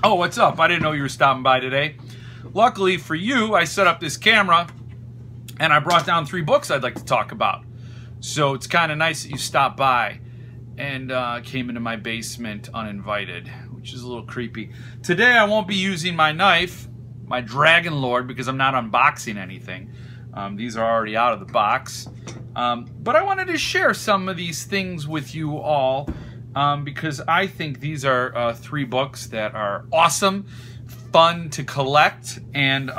Oh, what's up? I didn't know you were stopping by today. Luckily for you, I set up this camera and I brought down 3 books I'd like to talk about. So it's kind of nice that you stopped by and came into my basement uninvited, which is a little creepy. Today I won't be using my knife, my Dragon Lord, because I'm not unboxing anything. These are already out of the box. But I wanted to share some of these things with you all because I think these are 3 books that are awesome, fun to collect, and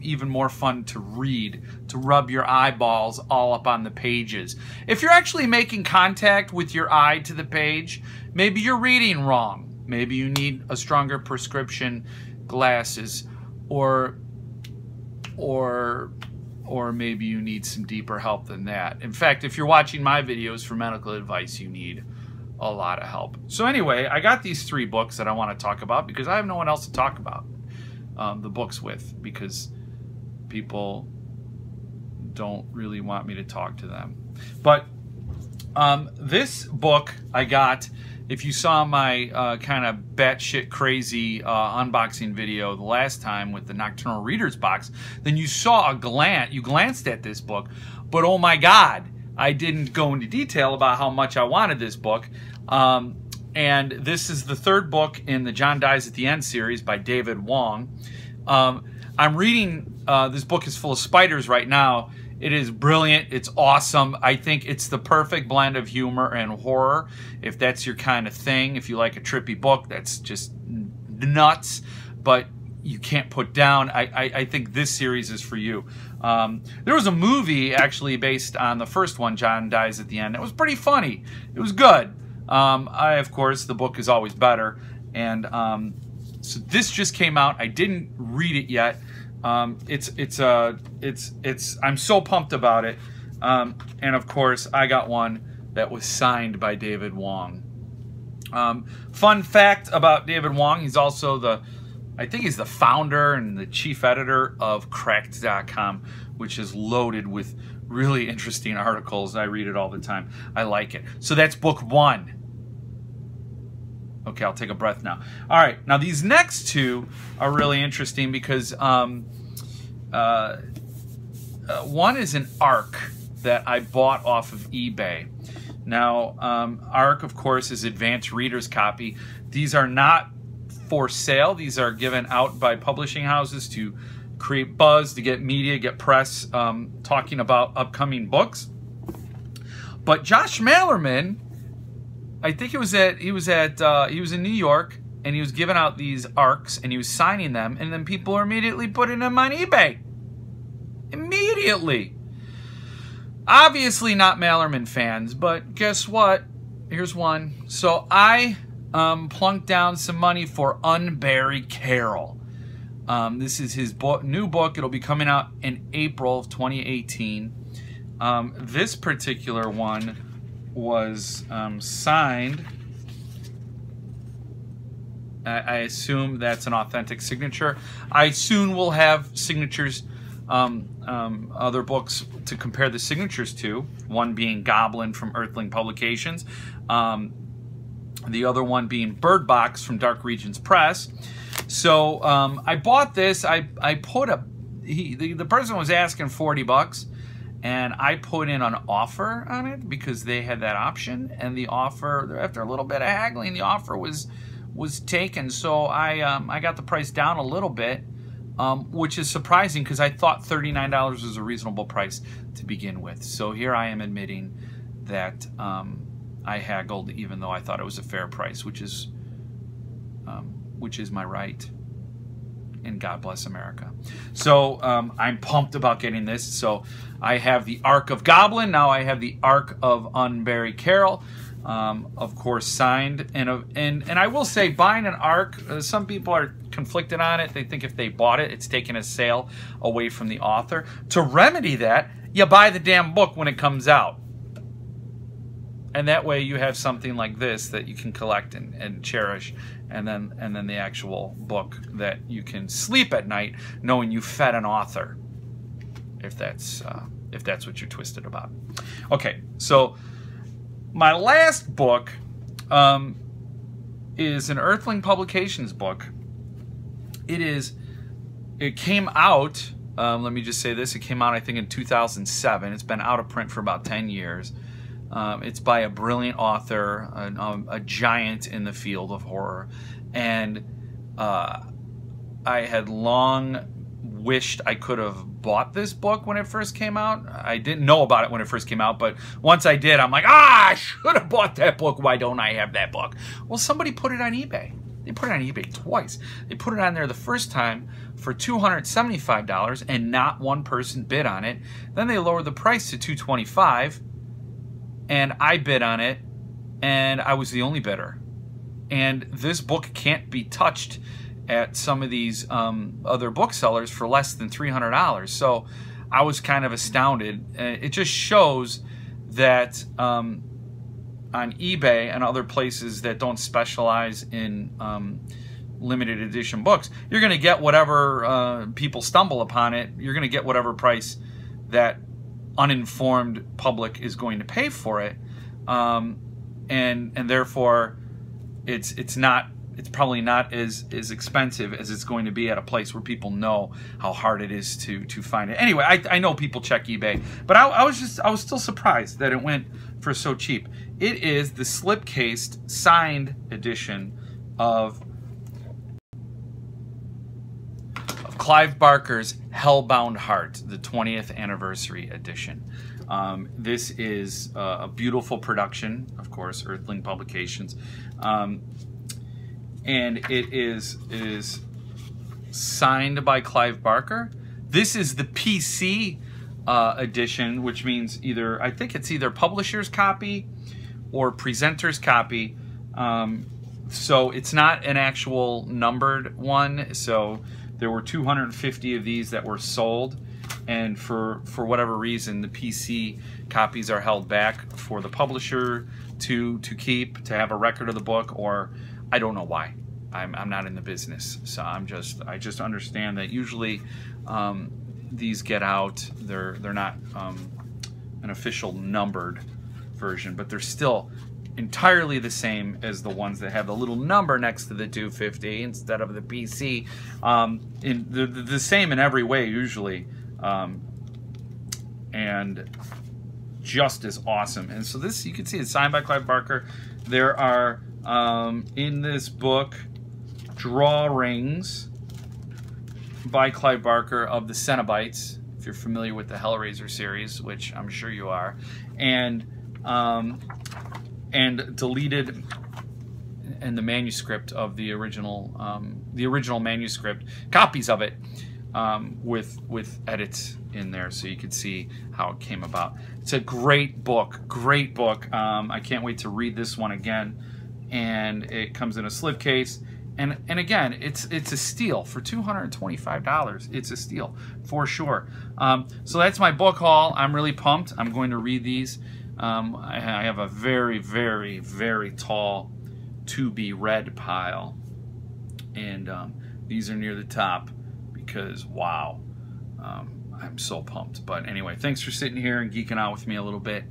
even more fun to read, to rub your eyeballs all up on the pages. If you're actually making contact with your eye to the page, maybe you're reading wrong. Maybe you need a stronger prescription glasses, or maybe you need some deeper help than that. In fact, if you're watching my videos for medical advice, you need a lot of help. So anyway, I got these 3 books that I want to talk about because I have no one else to talk about the books with, because people don't really want me to talk to them. But this book I got, if you saw my kind of batshit crazy unboxing video the last time with the Nocturnal Readers box, then you saw you glanced at this book, but oh my God, I didn't go into detail about how much I wanted this book. And this is the 3rd book in the John Dies at the End series by David Wong. I'm reading, this book is full of spiders right now. It is brilliant. It's awesome. I think it's the perfect blend of humor and horror, if that's your kind of thing. If you like a trippy book that's just nuts, but you can't put down, I think this series is for you. There was a movie actually based on the first one, John Dies at the End. It was pretty funny. It was good. Of course, the book is always better. And so this just came out. I didn't read it yet. I'm so pumped about it. And of course, I got one that was signed by David Wong. Fun fact about David Wong, he's also I think he's the founder and the chief editor of Cracked.com, which is loaded with really interesting articles. I read it all the time. I like it. So that's book 1. Okay, I'll take a breath now. All right, now these next 2 are really interesting because one is an ARC that I bought off of eBay. Now, ARC, of course, is Advanced Reader's Copy. These are not for sale. These are given out by publishing houses to create buzz, to get media, get press talking about upcoming books. But Josh Malerman, I think he was in New York, and he was giving out these ARCs, and he was signing them, and then people are immediately putting them on eBay. Immediately. Obviously not Malerman fans, but guess what? Here's one. So I plunked down some money for Unbury Carroll. This is his new book. It'll be coming out in April of 2018. This particular one was signed. I assume that's an authentic signature. I soon will have signatures, other books to compare the signatures to, one being Goblin from Earthling Publications, the other one being Bird Box from Dark Regions Press. So I bought this. I put the person was asking $40, and I put in an offer on it because they had that option, and the offer, after a little bit of haggling, the offer was taken. So I got the price down a little bit, which is surprising because I thought $39 was a reasonable price to begin with. So here I am admitting that I haggled, even though I thought it was a fair price, which is my right. And God bless America. So I'm pumped about getting this. So I have the Arc of Goblin. Now I have the Arc of Unbury Carroll. Of course, signed. And I will say, buying an ARC, some people are conflicted on it. They think if they bought it, it's taking a sale away from the author. To remedy that, you buy the damn book when it comes out. And that way you have something like this that you can collect and cherish, and then the actual book that you can sleep at night knowing you fed an author, if that's what you're twisted about. Okay, so my last book is an Earthling Publications book It came out, let me just say this, it came out I think in 2007. It's been out of print for about 10 years. It's by a brilliant author, a giant in the field of horror. And I had long wished I could have bought this book when it first came out. I didn't know about it when it first came out, but once I did, I'm like, I should have bought that book. Why don't I have that book? Well, somebody put it on eBay. They put it on eBay twice. They put it on there the first time for $275, and not one person bid on it. Then they lowered the price to $225, and I bid on it, and I was the only bidder. And this book can't be touched at some of these other booksellers for less than $300. So I was kind of astounded. It just shows that on eBay and other places that don't specialize in limited edition books, you're going to get whatever people stumble upon it. You're going to get whatever price that uninformed public is going to pay for it, and therefore it's probably not as expensive as it's going to be at a place where people know how hard it is to find it. Anyway, I know people check eBay, but I was still surprised that it went for so cheap. It is the slipcased signed edition of Clive Barker's Hellbound Heart, the 20th anniversary edition. This is a beautiful production, of course, Earthling Publications, and it is signed by Clive Barker. This is the PC edition, which means I think it's either publisher's copy or presenter's copy. So it's not an actual numbered one. So there were 250 of these that were sold, and for whatever reason, the PC copies are held back for the publisher to keep, to have a record of the book, or I don't know why. I'm not in the business, so I just understand that usually these get out. They're not an official numbered version, but they're still entirely the same as the ones that have the little number next to the 250 instead of the PC. The same in every way usually, and just as awesome. And so this, you can see, it's signed by Clive Barker. There are in this book drawings by Clive Barker of the Cenobites, if you're familiar with the Hellraiser series, which I'm sure you are, and deleted in the manuscript of the original manuscript, copies of it, with edits in there, so you could see how it came about. It's a great book, great book. I can't wait to read this one again, and it comes in a slipcase. And again, it's a steal for $225. It's a steal for sure. So that's my book haul. I'm really pumped. I'm going to read these. I have a very, very, very tall to be read pile, and these are near the top because wow, I'm so pumped. But anyway, thanks for sitting here and geeking out with me a little bit.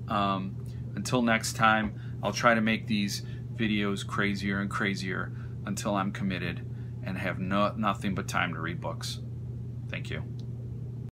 Until next time, I'll try to make these videos crazier and crazier until I'm committed and have nothing but time to read books. Thank you.